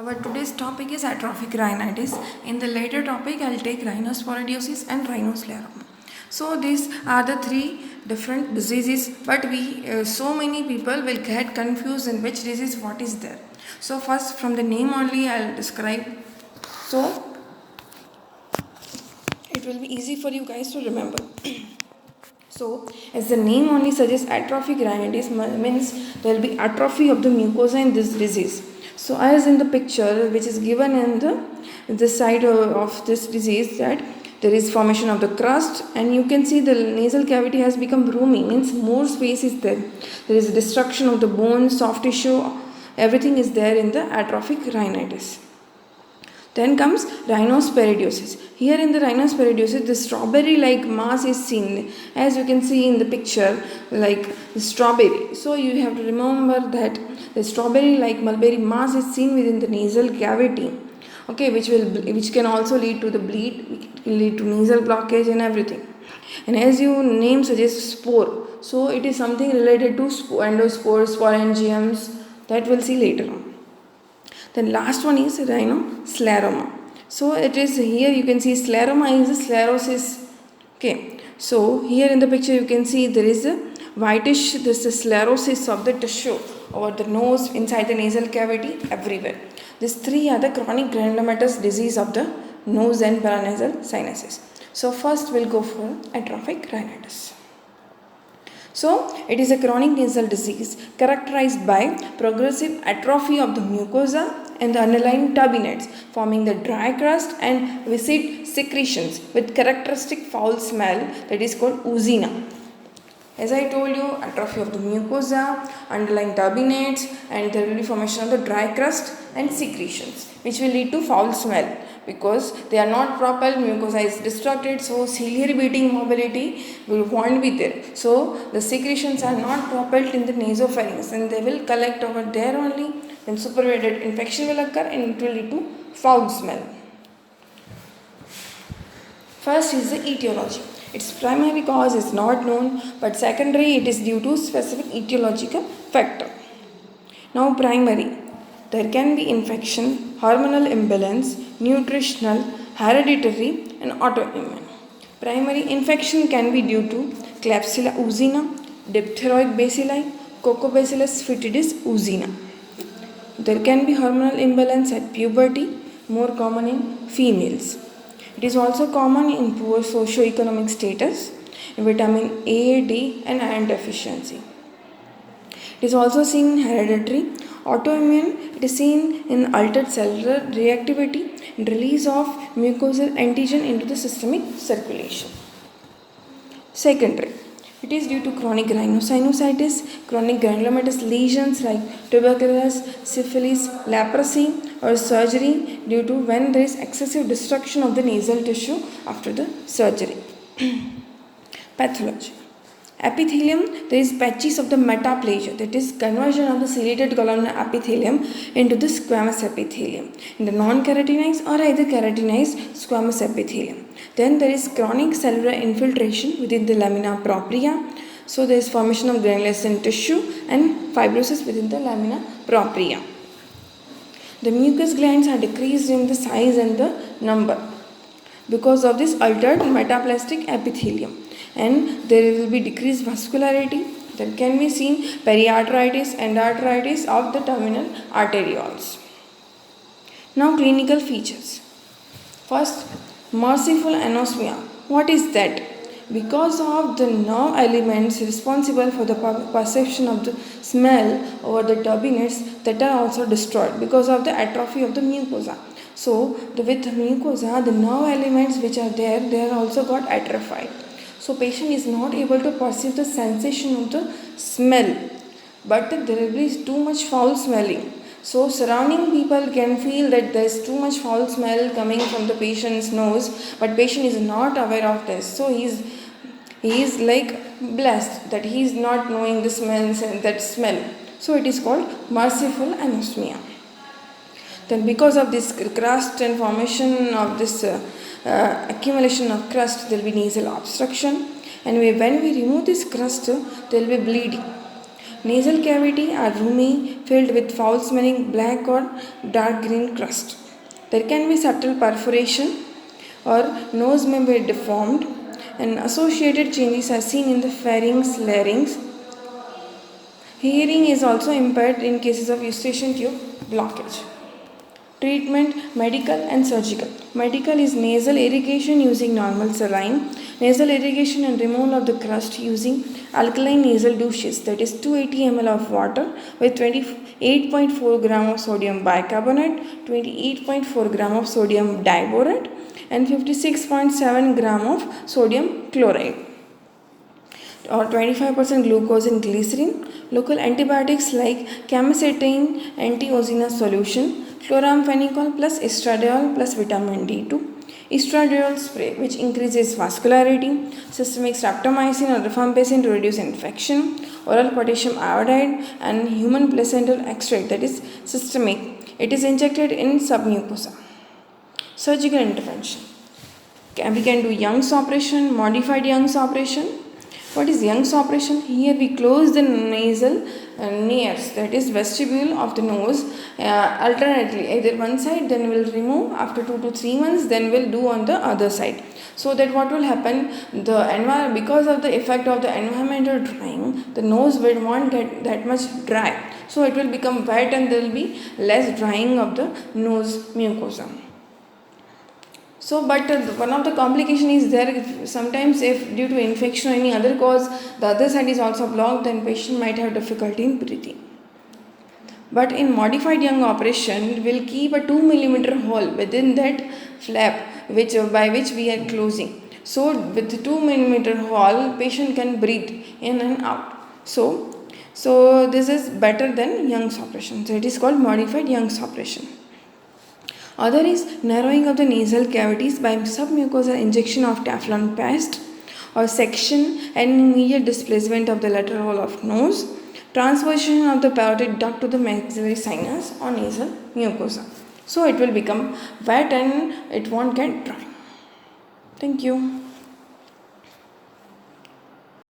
Our today's topic is atrophic rhinitis. In the later topic, I'll take rhinosporidiosis and rhinoscleroma. So these are the three different diseases, but so many people will get confused in which disease what is there. So first, from the name only, I'll describe. So it will be easy for you guys to remember. So, as the name only suggests, atrophic rhinitis means there will be atrophy of the mucosa in this disease. So, as in the picture which is given in the side of this disease, that there is formation of the crust, and you can see the nasal cavity has become roomy, means more space is there. There is destruction of the bone, soft tissue, everything is there in the atrophic rhinitis. Then comes rhinosporidiosis. Here in the rhinosporidiosis, the strawberry-like mass is seen, as you can see in the picture, like the strawberry. So you have to remember that the strawberry-like mulberry mass is seen within the nasal cavity. Okay, which can also lead to the bleed, lead to nasal blockage and everything. And as your name suggests, spore. So it is something related to endospores, sporangiums, that we'll see later on. The last one is rhinoscleroma. So it is here you can see scleroma is a sclerosis. Okay. So here in the picture you can see there is a whitish, this is sclerosis of the tissue over the nose, inside the nasal cavity, everywhere. These three are the chronic granulomatous disease of the nose and paranasal sinuses. So first we'll go for atrophic rhinitis. So, it is a chronic nasal disease characterized by progressive atrophy of the mucosa and the underlying turbinates, forming the dry crust and viscid secretions with characteristic foul smell that is called oozina. As I told you, atrophy of the mucosa, underlying turbinates, and there will be formation of the dry crust and secretions, which will lead to foul smell. Because they are not proper, mucosa is disrupted, so ciliary beating mobility won't be there. So the secretions are not propelled in the nasopharynx and they will collect over there only. Then supervenated infection will occur and it will lead to foul smell. First is the etiology. Its primary cause is not known, but secondary it is due to specific etiological factor. Now primary. There can be infection, hormonal imbalance, nutritional, hereditary and autoimmune. Primary infection can be due to Klebsiella oozina, diphtheroid bacilli, Coccobacillus fetidis oozina. There can be hormonal imbalance at puberty, more common in females. It is also common in poor socio-economic status, vitamin A, D and iron deficiency. It is also seen in hereditary. Autoimmune, it is seen in altered cellular reactivity and release of mucosal antigen into the systemic circulation. Secondary, it is due to chronic rhinosinusitis, chronic granulomatous lesions like tuberculosis, syphilis, leprosy, or surgery due to when there is excessive destruction of the nasal tissue after the surgery. Pathology. Epithelium, there is patches of the metaplasia, that is conversion of the ciliated columnar epithelium into the squamous epithelium in the non-keratinized or either keratinized squamous epithelium. Then there is chronic cellular infiltration within the lamina propria. So there is formation of granulescent tissue and fibrosis within the lamina propria. The mucous glands are decreased in the size and the number because of this altered metaplastic epithelium. And there will be decreased vascularity. There can be seen periarteritis and arteritis of the terminal arterioles. Now clinical features. First, merciful anosmia. What is that? Because of the nerve elements responsible for the perception of the smell over the turbinates that are also destroyed because of the atrophy of the mucosa. So with mucosa, the nerve elements which are there, they are also got atrophied. So patient is not able to perceive the sensation of the smell, but there will be too much foul smelling. So surrounding people can feel that there is too much foul smell coming from the patient's nose, but patient is not aware of this. So he is like blessed that he is not knowing the smells and that smell. So it is called merciful anosmia. Then because of this crust and formation of this accumulation of crust, there will be nasal obstruction, and when we remove this crust, there will be bleeding. Nasal cavity are roomy, filled with foul-smelling black or dark green crust. There can be subtle perforation or nose may be deformed, and associated changes are seen in the pharynx, larynx. Hearing is also impaired in cases of eustachian tube blockage. Treatment: medical and surgical. Medical is nasal irrigation using normal saline, nasal irrigation and removal of the crust using alkaline nasal douches, that is 280 ml of water with 28.4 gram of sodium bicarbonate, 28.4 gram of sodium diborate, and 56.7 gram of sodium chloride, or 25% glucose in glycerin. Local antibiotics like camicetain, anti-ozinous solution, chloramphenicol plus estradiol plus vitamin D2, estradiol spray which increases vascularity, systemic streptomycin or rifampicin to reduce infection, oral potassium iodide, and human placental extract, that is systemic. It is injected in submucosa. Surgical intervention. We can do Young's operation, modified Young's operation. What is Young's operation? Here we close the nasal nares, that is vestibule of the nose, alternately, either one side, then we will remove after 2 to 3 months, then we will do on the other side. So that what will happen, because of the effect of the environmental drying, the nose will not get that much dry. So it will become wet and there will be less drying of the nose mucosa. So, but one of the complication is there, sometimes if due to infection or any other cause, the other side is also blocked, then patient might have difficulty in breathing. But in modified Young operation, we will keep a 2 millimeter hole within that flap by which we are closing. So, with 2 millimeter hole, patient can breathe in and out. So this is better than Young's operation. So, it is called modified Young's operation. Other is narrowing of the nasal cavities by submucosal injection of Teflon paste or section and immediate displacement of the lateral wall of nose, transversion of the parotid duct to the maxillary sinus or nasal mucosa. So it will become wet and it won't get dry. Thank you.